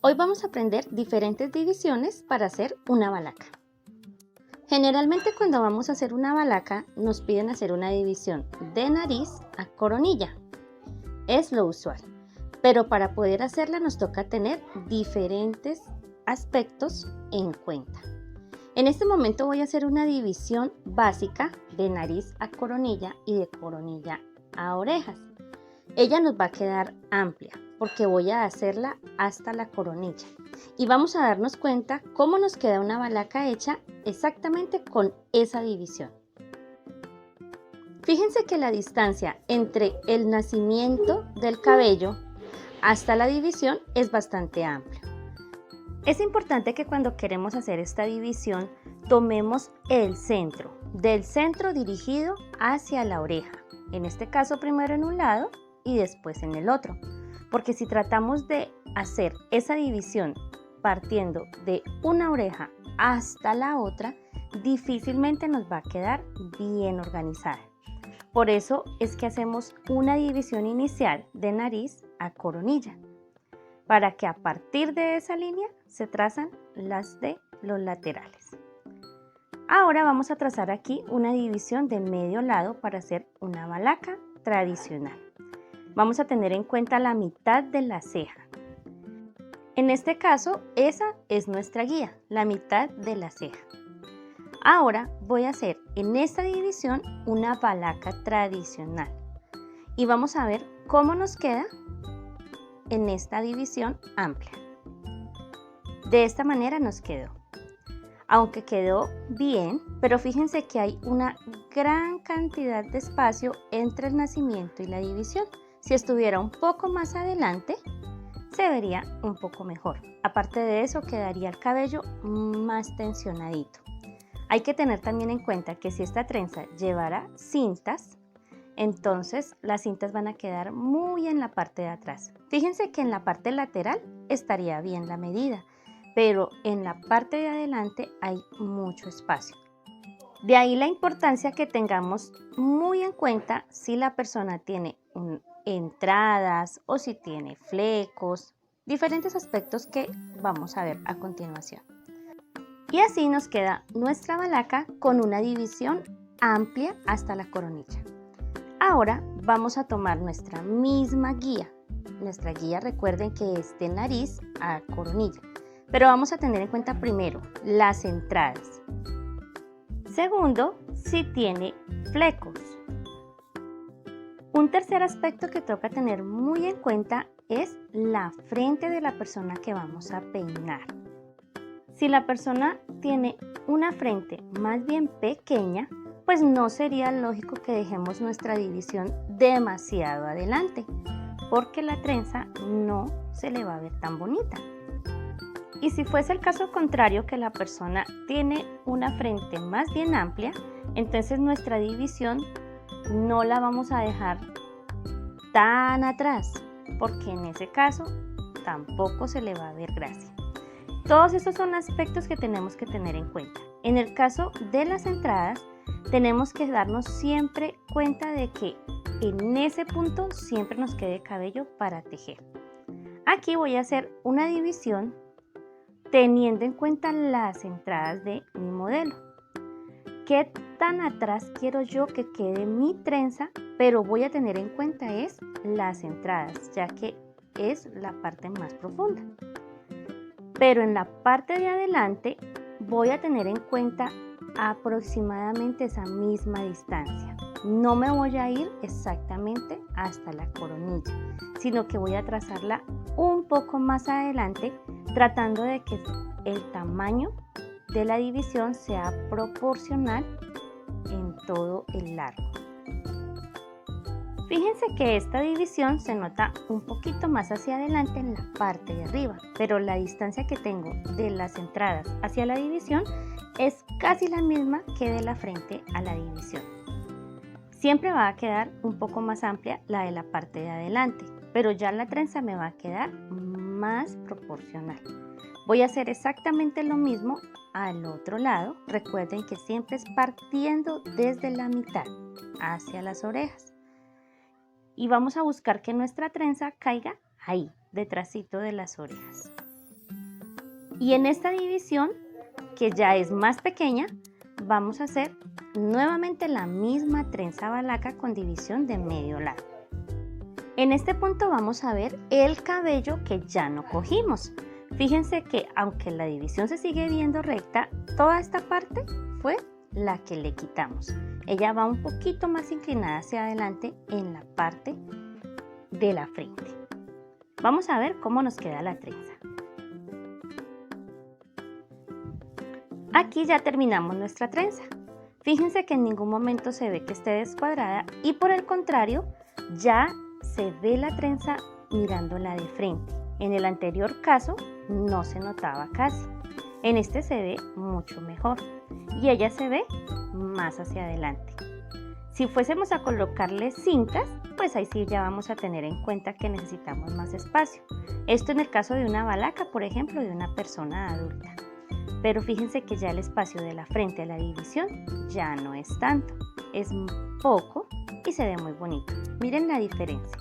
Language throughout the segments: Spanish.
Hoy vamos a aprender diferentes divisiones para hacer una balaca. Generalmente cuando vamos a hacer una balaca nos piden hacer una división de nariz a coronilla. Es lo usual, pero para poder hacerla nos toca tener diferentes aspectos en cuenta. En este momento voy a hacer una división básica de nariz a coronilla y de coronilla a orejas. Ella nos va a quedar amplia porque voy a hacerla hasta la coronilla y vamos a darnos cuenta cómo nos queda una balaca hecha exactamente con esa división. Fíjense que la distancia entre el nacimiento del cabello hasta la división es bastante amplia. Es importante que cuando queremos hacer esta división tomemos el centro, del centro dirigido hacia la oreja. En este caso primero en un lado y después en el otro, porque si tratamos de hacer esa división partiendo de una oreja hasta la otra, difícilmente nos va a quedar bien organizada. Por eso es que hacemos una división inicial de nariz a coronilla, para que a partir de esa línea se trazan las de los laterales. Ahora vamos a trazar aquí una división de medio lado para hacer una balaca tradicional. Vamos a tener en cuenta la mitad de la ceja. En este caso, esa es nuestra guía, la mitad de la ceja. Ahora voy a hacer en esta división una balaca tradicional y vamos a ver cómo nos queda en esta división amplia. De esta manera nos quedó. Aunque quedó bien, pero fíjense que hay una gran cantidad de espacio entre el nacimiento y la división. Si estuviera un poco más adelante, se vería un poco mejor. Aparte de eso, quedaría el cabello más tensionadito. Hay que tener también en cuenta que si esta trenza llevara cintas, entonces las cintas van a quedar muy en la parte de atrás. Fíjense que en la parte lateral estaría bien la medida, pero en la parte de adelante hay mucho espacio. De ahí la importancia que tengamos muy en cuenta si la persona tiene entradas o si tiene flecos, diferentes aspectos que vamos a ver a continuación. Y así nos queda nuestra balaca con una división amplia hasta la coronilla. Ahora vamos a tomar nuestra misma guía. Nuestra guía, recuerden que es de nariz a coronilla, pero vamos a tener en cuenta primero las entradas. Segundo, si tiene flecos. Un tercer aspecto que toca tener muy en cuenta es la frente de la persona que vamos a peinar. Si la persona tiene una frente más bien pequeña, pues no sería lógico que dejemos nuestra división demasiado adelante, porque la trenza no se le va a ver tan bonita. Y si fuese el caso contrario, que la persona tiene una frente más bien amplia, entonces nuestra división no la vamos a dejar tan atrás, porque en ese caso tampoco se le va a ver gracia. Todos estos son aspectos que tenemos que tener en cuenta. En el caso de las entradas, tenemos que darnos siempre cuenta de que en ese punto siempre nos quede cabello para tejer. Aquí voy a hacer una división teniendo en cuenta las entradas de mi modelo. ¿Qué tan atrás quiero yo que quede mi trenza? Pero voy a tener en cuenta es las entradas, ya que es la parte más profunda. Pero en la parte de adelante voy a tener en cuenta aproximadamente esa misma distancia. No me voy a ir exactamente hasta la coronilla, sino que voy a trazarla un poco más adelante, tratando de que el tamaño de la división sea proporcional en todo el largo. Fíjense que esta división se nota un poquito más hacia adelante en la parte de arriba, pero la distancia que tengo de las entradas hacia la división es casi la misma que de la frente a la división. Siempre va a quedar un poco más amplia la de la parte de adelante, pero ya la trenza me va a quedar más proporcional. Voy a hacer exactamente lo mismo al otro lado. Recuerden que siempre es partiendo desde la mitad hacia las orejas. Y vamos a buscar que nuestra trenza caiga ahí, detrásito de las orejas. Y en esta división, que ya es más pequeña, vamos a hacer nuevamente la misma trenza balaca con división de medio lado. En este punto vamos a ver el cabello que ya no cogimos. Fíjense que aunque la división se sigue viendo recta, toda esta parte fue la que le quitamos. Ella va un poquito más inclinada hacia adelante en la parte de la frente. Vamos a ver cómo nos queda la trenza. Aquí ya terminamos nuestra trenza. Fíjense que en ningún momento se ve que esté descuadrada y por el contrario, ya se ve la trenza mirándola de frente. En el anterior caso no se notaba casi. En este se ve mucho mejor y ella se ve más hacia adelante. Si fuésemos a colocarle cintas, pues ahí sí ya vamos a tener en cuenta que necesitamos más espacio. Esto en el caso de una balaca, por ejemplo, de una persona adulta. Pero fíjense que ya el espacio de la frente a la división ya no es tanto, es poco y se ve muy bonito. Miren la diferencia.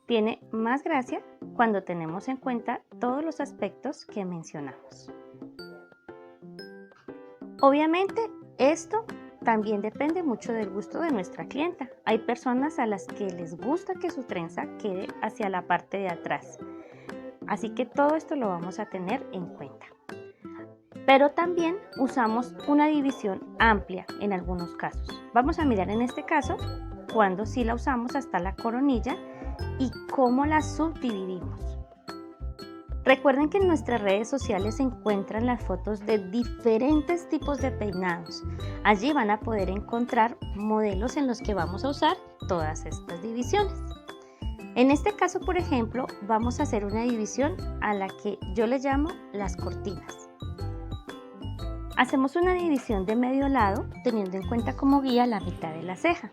Tiene más gracia cuando tenemos en cuenta todos los aspectos que mencionamos. Obviamente esto también depende mucho del gusto de nuestra clienta. Hay personas a las que les gusta que su trenza quede hacia la parte de atrás. Así que todo esto lo vamos a tener en cuenta. Pero también usamos una división amplia en algunos casos. Vamos a mirar en este caso cuando sí la usamos hasta la coronilla y cómo la subdividimos. Recuerden que en nuestras redes sociales se encuentran las fotos de diferentes tipos de peinados. Allí van a poder encontrar modelos en los que vamos a usar todas estas divisiones. En este caso, por ejemplo, vamos a hacer una división a la que yo le llamo las cortinas. Hacemos una división de medio lado teniendo en cuenta como guía la mitad de la ceja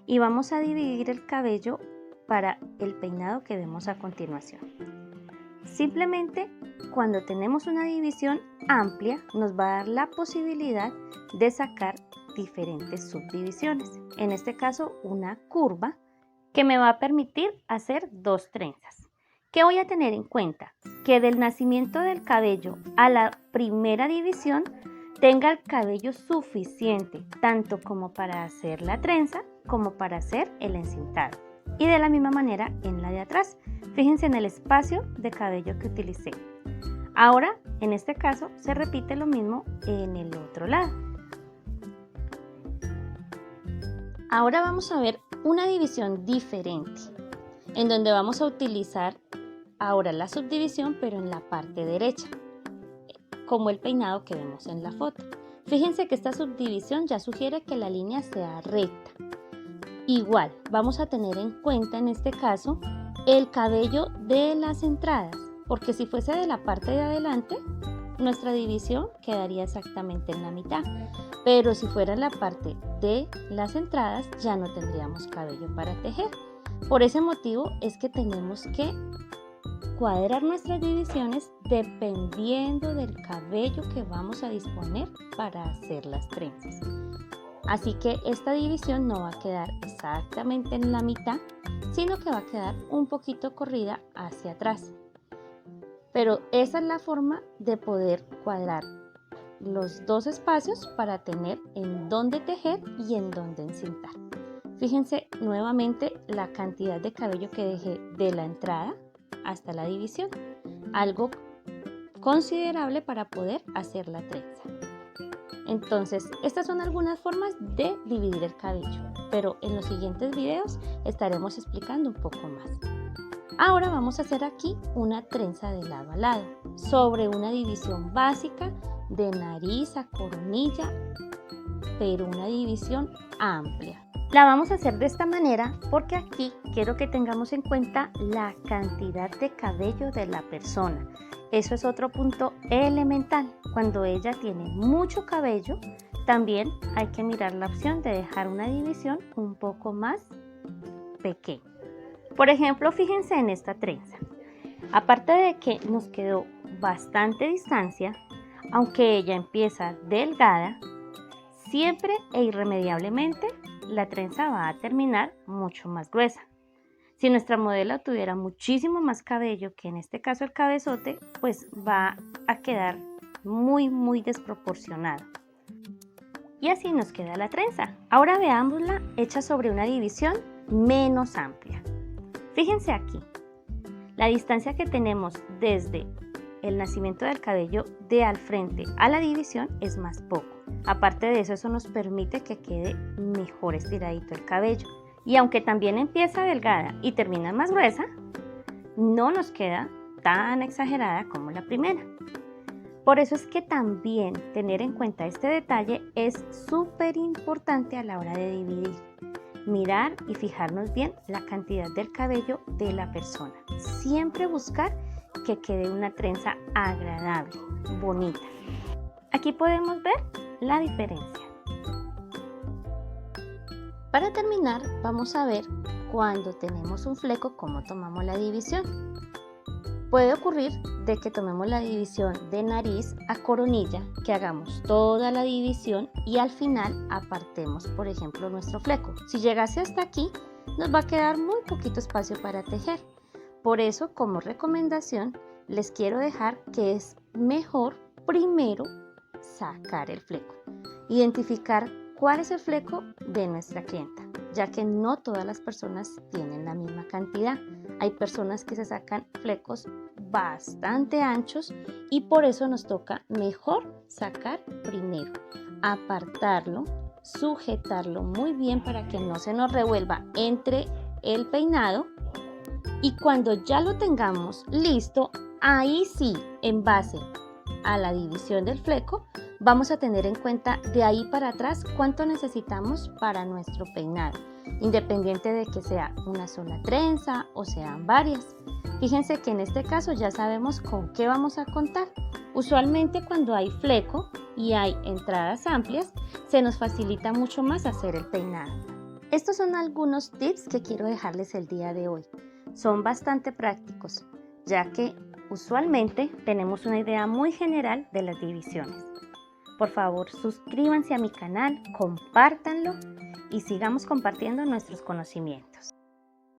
y vamos a dividir el cabello para el peinado que vemos a continuación. Simplemente cuando tenemos una división amplia nos va a dar la posibilidad de sacar diferentes subdivisiones. En este caso una curva que me va a permitir hacer dos trenzas. ¿Qué voy a tener en cuenta? Que del nacimiento del cabello a la primera división tenga el cabello suficiente, tanto como para hacer la trenza como para hacer el encintado. Y de la misma manera en la de atrás. Fíjense en el espacio de cabello que utilicé. Ahora, en este caso, se repite lo mismo en el otro lado. Ahora vamos a ver una división diferente, en donde vamos a utilizar ahora la subdivisión, pero en la parte derecha, como el peinado que vemos en la foto. Fíjense que esta subdivisión ya sugiere que la línea sea recta. Igual, vamos a tener en cuenta en este caso el cabello de las entradas, porque si fuese de la parte de adelante, nuestra división quedaría exactamente en la mitad. Pero si fuera la parte de las entradas, ya no tendríamos cabello para tejer. Por ese motivo es que tenemos que cuadrar nuestras divisiones dependiendo del cabello que vamos a disponer para hacer las trenzas. Así que esta división no va a quedar exactamente en la mitad, sino que va a quedar un poquito corrida hacia atrás. Pero esa es la forma de poder cuadrar los dos espacios para tener en dónde tejer y en dónde encintar. Fíjense nuevamente la cantidad de cabello que dejé de la entrada hasta la división, algo considerable para poder hacer la trenza. Entonces, estas son algunas formas de dividir el cabello, pero en los siguientes videos estaremos explicando un poco más. Ahora vamos a hacer aquí una trenza de lado a lado, sobre una división básica de nariz a coronilla, pero una división amplia. La vamos a hacer de esta manera porque aquí quiero que tengamos en cuenta la cantidad de cabello de la persona. Eso es otro punto elemental. Cuando ella tiene mucho cabello, también hay que mirar la opción de dejar una división un poco más pequeña. Por ejemplo, fíjense en esta trenza. Aparte de que nos quedó bastante distancia, aunque ella empieza delgada, siempre e irremediablemente la trenza va a terminar mucho más gruesa. Si nuestra modelo tuviera muchísimo más cabello, que en este caso el cabezote, pues va a quedar muy desproporcionado. Y así nos queda la trenza. Ahora veámosla hecha sobre una división menos amplia. Fíjense aquí, la distancia que tenemos desde el nacimiento del cabello de al frente a la división es más poco. Aparte de eso, nos permite que quede mejor estiradito el cabello. Y aunque también empieza delgada y termina más gruesa, no nos queda tan exagerada como la primera. Por eso es que también tener en cuenta este detalle es súper importante a la hora de dividir. Mirar y fijarnos bien la cantidad del cabello de la persona. Siempre buscar que quede una trenza agradable, bonita. Aquí podemos ver la diferencia. Para terminar, vamos a ver cuando tenemos un fleco cómo tomamos la división. Puede ocurrir de que tomemos la división de nariz a coronilla, que hagamos toda la división y al final apartemos, por ejemplo, nuestro fleco. Si llegase hasta aquí, nos va a quedar muy poquito espacio para tejer. Por eso, como recomendación, les quiero dejar que es mejor primero sacar el fleco. Identificar cuál es el fleco de nuestra clienta, ya que no todas las personas tienen la misma cantidad. Hay personas que se sacan flecos bastante anchos y por eso nos toca mejor sacar primero, apartarlo, sujetarlo muy bien para que no se nos revuelva entre el peinado, y cuando ya lo tengamos listo, ahí sí, en base a la división del fleco, vamos a tener en cuenta de ahí para atrás cuánto necesitamos para nuestro peinado, independiente de que sea una sola trenza o sean varias. Fíjense que en este caso ya sabemos con qué vamos a contar. Usualmente cuando hay fleco y hay entradas amplias, se nos facilita mucho más hacer el peinado. Estos son algunos tips que quiero dejarles el día de hoy. Son bastante prácticos, ya que usualmente tenemos una idea muy general de las divisiones. Por favor, suscríbanse a mi canal, compártanlo y sigamos compartiendo nuestros conocimientos.